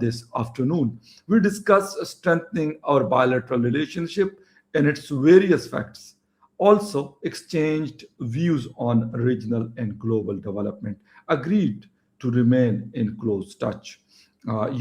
this afternoon. We discussed strengthening our bilateral relationship and its various facts. Also exchanged views on regional and global development. Agreed to remain in close touch.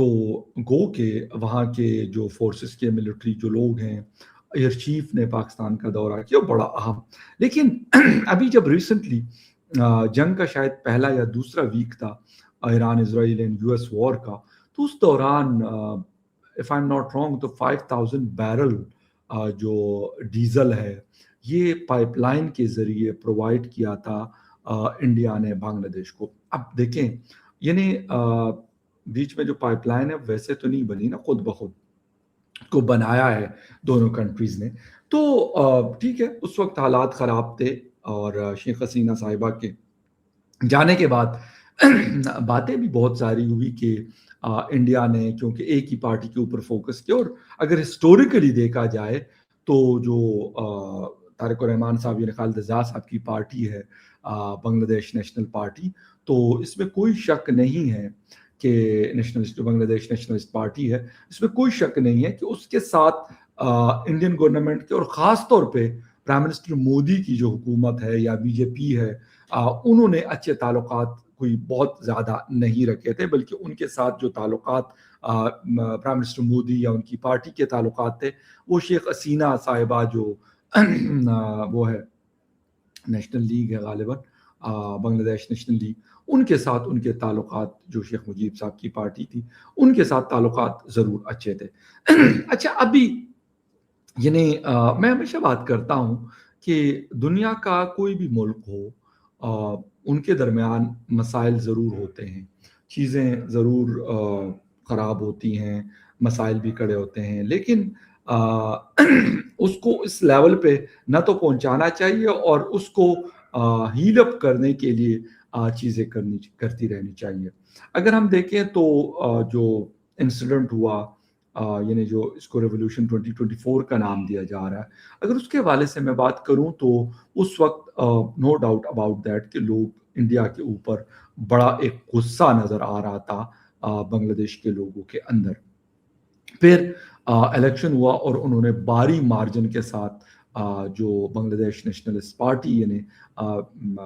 تو گو کہ وہاں کے جو forces کے military جو لوگ ہیں، air chief نے پاکستان کا دورہ کیا، بڑا اہم. لیکن ابھی جب ریسنٹلی جنگ کا شاید پہلا یا دوسرا ویک تھا، Iran Israel and U S war کا، تو اس دوران if I am not wrong تو 5000 بیرل جو ڈیزل ہے یہ پائپ لائن کے ذریعے پرووائڈ کیا تھا انڈیا نے بنگلہ دیش کو. اب دیکھیں یعنی بیچ میں جو پائپ لائن ہے ویسے تو نہیں بنی نا، خود بخود کو بنایا ہے دونوں کنٹریز نے. تو ٹھیک ہے، اس وقت حالات خراب تھے اور شیخ حسینہ صاحبہ کے جانے کے بعد باتیں بھی بہت ساری ہوئی کہ انڈیا نے کیونکہ ایک ہی پارٹی کے اوپر فوکس کیا. اور اگر ہسٹوریکلی دیکھا جائے تو جو طارق الرحمان صاحب یعنی خالد ازاز صاحب کی پارٹی ہے بنگلہ دیش نیشنل پارٹی، تو اس میں کوئی شک نہیں ہے کہ نیشنلسٹ بنگلہ دیش نیشنلسٹ پارٹی ہے، اس میں کوئی شک نہیں ہے کہ اس کے ساتھ انڈین گورنمنٹ کے اور خاص طور پہ پرائم منسٹر مودی کی جو حکومت ہے یا بی جے پی ہے انہوں نے اچھے تعلقات کوئی بہت زیادہ نہیں رکھے تھے، بلکہ ان کے ساتھ جو تعلقات پرائم منسٹر مودی یا ان کی پارٹی کے تعلقات تھے وہ شیخ حسینہ صاحبہ جو وہ ہے نیشنل لیگ ہے غالباً بنگلہ دیش نیشنل لیگ، ان کے ساتھ ان کے تعلقات جو شیخ مجیب صاحب کی پارٹی تھی ان کے ساتھ تعلقات ضرور اچھے تھے. اچھا ابھی یعنی میں ہمیشہ بات کرتا ہوں کہ دنیا کا کوئی بھی ملک ہو ان کے درمیان مسائل ضرور ہوتے ہیں، چیزیں ضرور خراب ہوتی ہیں، مسائل بھی کڑے ہوتے ہیں، لیکن اس کو اس لیول پہ نہ تو پہنچانا چاہیے اور اس کو ہیل اپ کرنے کے لیے چیزیں کرتی رہنی چاہیے. اگر ہم دیکھیں تو جو انسیڈنٹ ہوا یعنی جو اس کو ریولوشن 2024 کا نام دیا جا رہا ہے، اگر اس کے حوالے سے میں بات کروں تو اس وقت نو ڈاؤٹ اباؤٹ دیٹ کہ لوگ انڈیا کے اوپر بڑا ایک غصہ نظر آ رہا تھا بنگلہ دیش کے لوگوں کے اندر. پھر الیکشن ہوا اور انہوں نے بھاری مارجن کے ساتھ جو بنگلہ دیش نیشنلسٹ پارٹی یعنی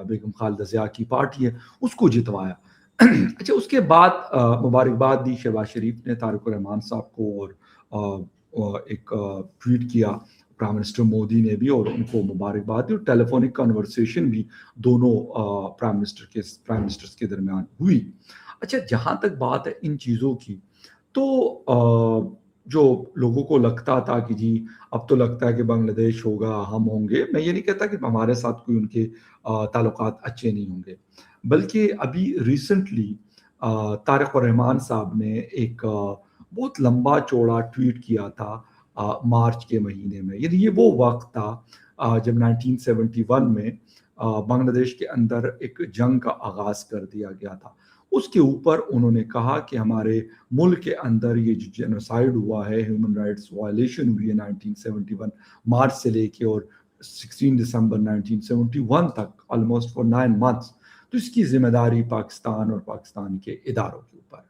بیگم خالدہ ضیاء کی پارٹی ہے اس کو جتوایا. اچھا اس کے بعد مبارکباد دی شہباز شریف نے طارق الرحمان صاحب کو اور ایک ٹویٹ کیا پرائم منسٹر مودی نے بھی اور ان کو مبارکباد دی، اور ٹیلی فونک کنورسیشن بھی دونوں پرائم منسٹرز کے درمیان ہوئی. اچھا جہاں تک بات ہے ان چیزوں کی، تو جو لوگوں کو لگتا تھا کہ جی اب تو لگتا ہے کہ بنگلہ دیش ہوگا، ہم ہوں گے، میں یہ نہیں کہتا کہ ہمارے ساتھ کوئی ان کے تعلقات اچھے نہیں ہوں گے، بلکہ ابھی ریسنٹلی طارق الرحمان صاحب نے ایک بہت لمبا چوڑا ٹویٹ کیا تھا مارچ کے مہینے میں. یعنی یہ وہ وقت تھا جب 1971 میں بنگلہ دیش کے اندر ایک جنگ کا آغاز کر دیا گیا تھا. اس کے اوپر انہوں نے کہا کہ ہمارے ملک کے اندر یہ جو جینوسائیڈ ہوا ہے، ہیومن رائٹس وائلیشن ہوئی ہے 1971 مارچ سے لے کے اور 16 دسمبر 1971 تک آلموسٹ فار 9 months، تو اس کی ذمہ داری پاکستان اور پاکستان کے اداروں کے اوپر.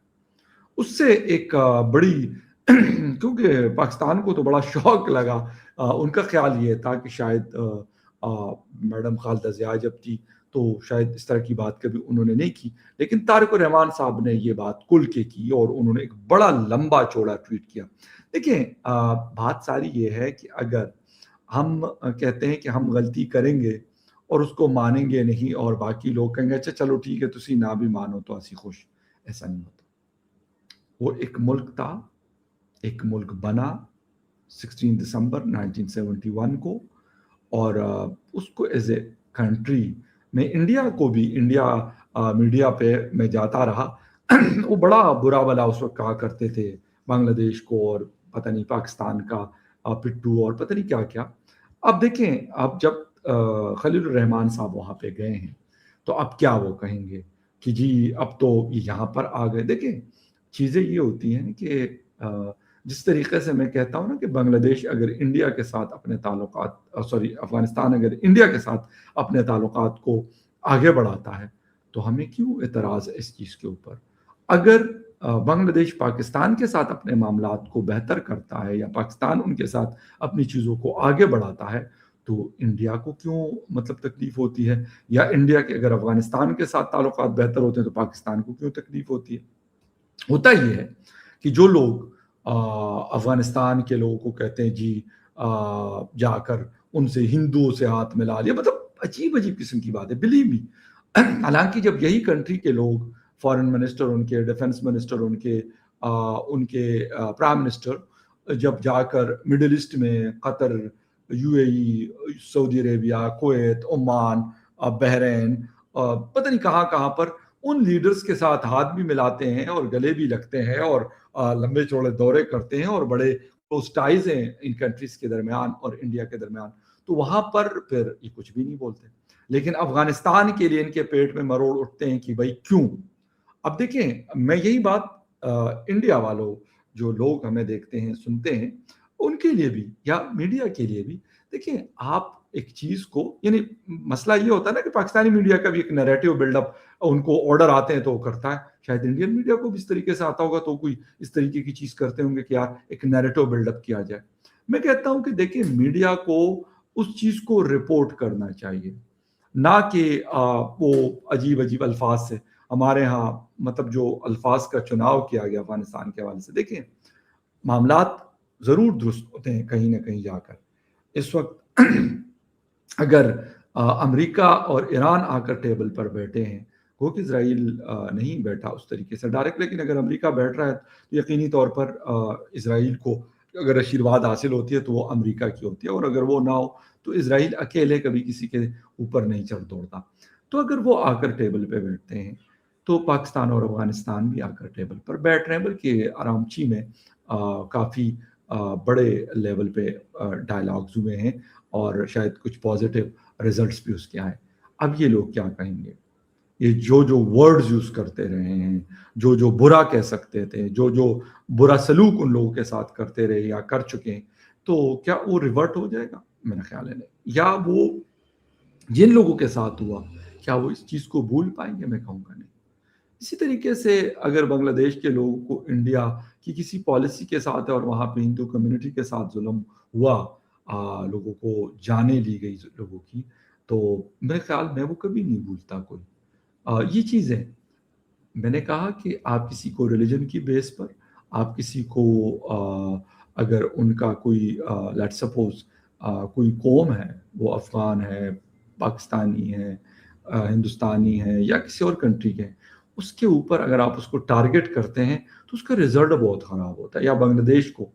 اس سے ایک بڑی کیونکہ پاکستان کو تو بڑا شوق لگا، ان کا خیال یہ تھا کہ شاید میڈم خالدہ ضیاء جب تھی تو شاید اس طرح کی بات کبھی انہوں نے نہیں کی، لیکن طارق الرحمان صاحب نے یہ بات کھل کے کی اور انہوں نے ایک بڑا لمبا چوڑا ٹویٹ کیا. دیکھیں بات ساری یہ ہے کہ اگر ہم کہتے ہیں کہ ہم غلطی کریں گے اور اس کو مانیں گے نہیں اور باقی لوگ کہیں گے اچھا چلو ٹھیک ہے تسی نہ بھی مانو تو اسی خوش، ایسا نہیں ہوتا. وہ ایک ملک تھا، ایک ملک بنا 16 دسمبر 1971 کو، اور اس کو ایز اے کنٹری میں انڈیا کو بھی انڈیا میڈیا پہ میں جاتا رہا وہ بڑا برا بلا اس وقت کہا کرتے تھے بنگلہ دیش کو اور پتہ نہیں پاکستان کا پٹھو اور پتہ نہیں کیا کیا. اب دیکھیں اب جب خلیل الرحمان صاحب وہاں پہ گئے ہیں تو اب کیا وہ کہیں گے کہ جی اب تو یہاں پر آ گئے. دیکھیں چیزیں یہ ہوتی ہیں کہ جس طریقے سے میں کہتا ہوں نا کہ بنگلہ دیش اگر انڈیا کے ساتھ اپنے تعلقات افغانستان اگر انڈیا کے ساتھ اپنے تعلقات کو آگے بڑھاتا ہے تو ہمیں کیوں اعتراض ہے اس چیز کے اوپر. اگر بنگلہ دیش پاکستان کے ساتھ اپنے معاملات کو بہتر کرتا ہے یا پاکستان ان کے ساتھ اپنی چیزوں کو آگے بڑھاتا ہے تو انڈیا کو کیوں مطلب تکلیف ہوتی ہے، یا انڈیا کے اگر افغانستان کے ساتھ تعلقات بہتر ہوتے ہیں تو پاکستان کو کیوں تکلیف ہوتی ہے. ہوتا یہ ہے کہ جو لوگ افغانستان کے لوگوں کو کہتے ہیں جی جا کر ان سے ہندوؤں سے ہاتھ ملا لیا، مطلب عجیب عجیب قسم کی بات ہے، بلیو می. حالانکہ جب یہی کنٹری کے لوگ، فارن منسٹر ان کے، ڈیفنس منسٹر ان کے پرائم منسٹر جب جا کر مڈل ایسٹ میں Qatar, U A E, Saudi Arabia, Kuwait, Oman, Bahrain, پتہ نہیں کہاں کہاں پر ان لیڈرز کے ساتھ ہاتھ بھی ملاتے ہیں اور گلے بھی لگتے ہیں اور لمبے چوڑے دورے کرتے ہیں اور بڑے کلوز ٹائز ہیں ان کنٹریز کے درمیان اور انڈیا کے درمیان، تو وہاں پر پھر یہ کچھ بھی نہیں بولتے. لیکن افغانستان کے لیے ان کے پیٹ میں مروڑ اٹھتے ہیں کہ بھائی کیوں. اب دیکھیں، میں یہی بات انڈیا والوں، جو لوگ ہمیں دیکھتے ہیں سنتے ہیں، ان کے لیے بھی یا میڈیا کے لیے بھی، دیکھیں آپ ایک چیز کو، یعنی مسئلہ یہ ہوتا ہے نا کہ پاکستانی میڈیا کا بھی ایک نیریٹو بلڈ اپ، ان کو آرڈر آتے ہیں تو وہ کرتا ہے، شاید انڈین میڈیا کو بھی اس طریقے سے آتا ہوگا تو کوئی اس طریقے کی چیز کرتے ہوں گے کہ یار ایک نیریٹو بلڈ اپ کیا جائے. میں کہتا ہوں کہ دیکھیں میڈیا کو اس چیز کو رپورٹ کرنا چاہیے، نہ کہ وہ عجیب عجیب الفاظ سے. ہمارے ہاں مطلب جو الفاظ کا چناؤ کیا گیا افغانستان کے حوالے سے، دیکھیں معاملات ضرور درست ہوتے ہیں کہیں نہ کہیں جا کر. اس وقت اگر امریکہ اور ایران آ کر ٹیبل پر بیٹھے ہیں، وہ کہ اسرائیل نہیں بیٹھا اس طریقے سے ڈائریکٹ، لیکن اگر امریکہ بیٹھ رہا ہے تو یقینی طور پر اسرائیل کو اگر آشیرواد حاصل ہوتی ہے تو وہ امریکہ کی ہوتی ہے، اور اگر وہ نہ ہو تو اسرائیل اکیلے کبھی کسی کے اوپر نہیں چڑھ دوڑتا. تو اگر وہ آ کر ٹیبل پہ بیٹھتے ہیں تو پاکستان اور افغانستان بھی آ کر ٹیبل پر بیٹھ رہے ہیں، بلکہ آرامچی میں کافی بڑے لیول پہ ڈائلاگز ہوئے ہیں اور شاید کچھ پازیٹیو ریزلٹس بھی اس کے آئے. اب یہ لوگ کیا کہیں گے؟ یہ جو ورڈز یوز کرتے رہے ہیں، جو برا کہہ سکتے تھے، جو برا سلوک ان لوگوں کے ساتھ کرتے رہے یا کر چکے ہیں، تو کیا وہ ریورٹ ہو جائے گا؟ میرا خیال ہے نہیں. یا وہ جن لوگوں کے ساتھ ہوا کیا وہ اس چیز کو بھول پائیں گے؟ میں کہوں گا نہیں. اسی طریقے سے اگر بنگلہ دیش کے لوگوں کو انڈیا کی کسی پالیسی کے ساتھ اور وہاں پہ ہندو کمیونٹی کے ساتھ ظلم ہوا، لوگوں کو جانیں لی گئی لوگوں کی، تو میرے خیال میں وہ کبھی نہیں بھولتا کوئی. یہ چیزیں میں نے کہا کہ آپ کسی کو ریلیجن کی بیس پر، آپ کسی کو اگر ان کا کوئی لیٹ سپوز کوئی قوم ہے، وہ افغان ہے، پاکستانی ہے، ہندوستانی ہے یا کسی اور کنٹری کے، اس کے اوپر اگر آپ اس کو ٹارگٹ کرتے ہیں تو اس کا رزلٹ بہت خراب ہوتا ہے. یا بنگلہ دیش کو،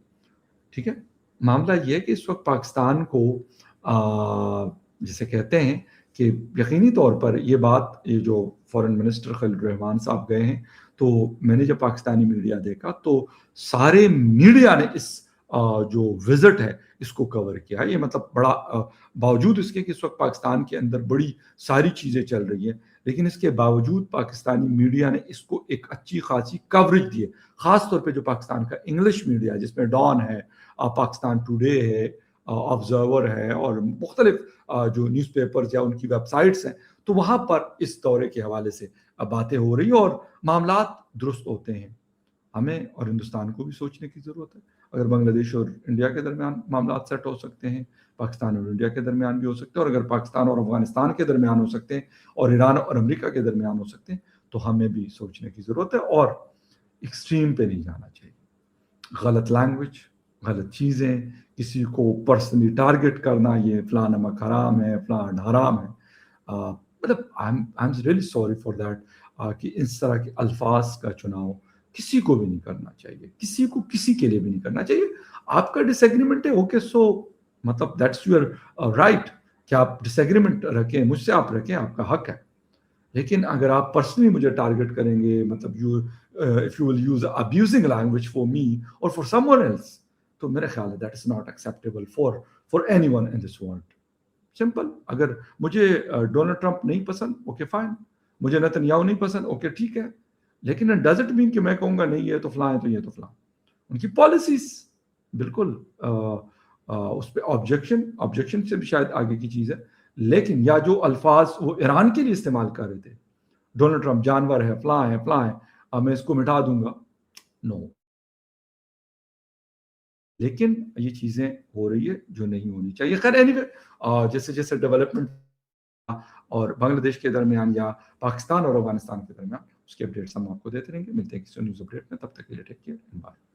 ٹھیک ہے، معاملہ یہ ہے کہ اس وقت پاکستان کو جسے کہتے ہیں کہ یقینی طور پر یہ بات، یہ جو فارن منسٹر خلیل الرحمان صاحب گئے ہیں، تو میں نے جب پاکستانی میڈیا دیکھا تو سارے میڈیا نے اس جو وزٹ ہے اس کو کور کیا. یہ مطلب بڑا باوجود اس کے کہ اس وقت پاکستان کے اندر بڑی ساری چیزیں چل رہی ہیں، لیکن اس کے باوجود پاکستانی میڈیا نے اس کو ایک اچھی خاصی کوریج دی ہے. خاص طور پہ جو پاکستان کا انگلش میڈیا جس میں ڈان ہے، پاکستان ٹوڈے ہے، آبزرور ہے اور مختلف جو نیوز پیپرز یا ان کی ویب سائٹس ہیں، تو وہاں پر اس دورے کے حوالے سے باتیں ہو رہی ہیں اور معاملات درست ہوتے ہیں. ہمیں اور ہندوستان کو بھی سوچنے کی ضرورت ہے. اگر بنگلہ دیش اور انڈیا کے درمیان معاملات سیٹ ہو سکتے ہیں، پاکستان اور انڈیا کے درمیان بھی ہو سکتے ہیں، اور اگر پاکستان اور افغانستان کے درمیان ہو سکتے ہیں اور ایران اور امریکہ کے درمیان ہو سکتے ہیں، تو ہمیں بھی سوچنے کی ضرورت ہے اور ایکسٹریم پہ نہیں جانا چاہیے. غلط لینگویج، غلط چیزیں، کسی کو پرسنلی ٹارگٹ کرنا، یہ فلاں نمک حرام ہے، فلاں حرام ہے، مطلب I am really sorry for that کہ اس طرح کے الفاظ کا چناؤ کسی کو بھی نہیں کرنا چاہیے، کسی کو کسی کے لیے بھی نہیں کرنا چاہیے. آپ کا ڈس ایگریمنٹ ہے، اوکے، سو مطلب دیٹس یور رائٹ کہ آپ ڈس ایگریمنٹ رکھیں، مجھ سے آپ رکھیں، آپ کا حق ہے. لیکن اگر آپ پرسنلی مجھے ٹارگٹ کریں گے، مطلب if you will use abusing language for me or for someone else, تو میرے خیال ہے that is not acceptable for anyone in this world. Simple. اگر مجھے ڈونلڈ ٹرمپ نہیں پسند، اوکے فائن، مجھے نتنیاہو نہیں پسند، اوکے ٹھیک ہے، لیکن it doesn't mean کہ میں کہوں گا نہیں یہ تو فلاں ہے تو یہ تو فلاں. ان کی پالیسیز بالکل اس پہ آبجیکشن سے بھی شاید آگے کی چیز ہے، لیکن یا جو الفاظ وہ ایران کے لیے استعمال کر رہے تھے، ڈونلڈ ٹرمپ جانور ہے، فلاں ہے فلاں ہے، میں اس کو مٹا دوں گا، نو. لیکن یہ چیزیں ہو رہی ہے جو نہیں ہونی چاہیے. خیر anyway، جیسے جیسے ڈیولپمنٹ اور بنگلہ دیش کے درمیان یا پاکستان اور افغانستان کے درمیان اس کے اپڈیٹس ہم آپ کو دیتے رہیں گے. ملتے ہیں کسی نیوز اپڈیٹ میں، تب تک کے لیے ٹیک کیئر، بائے.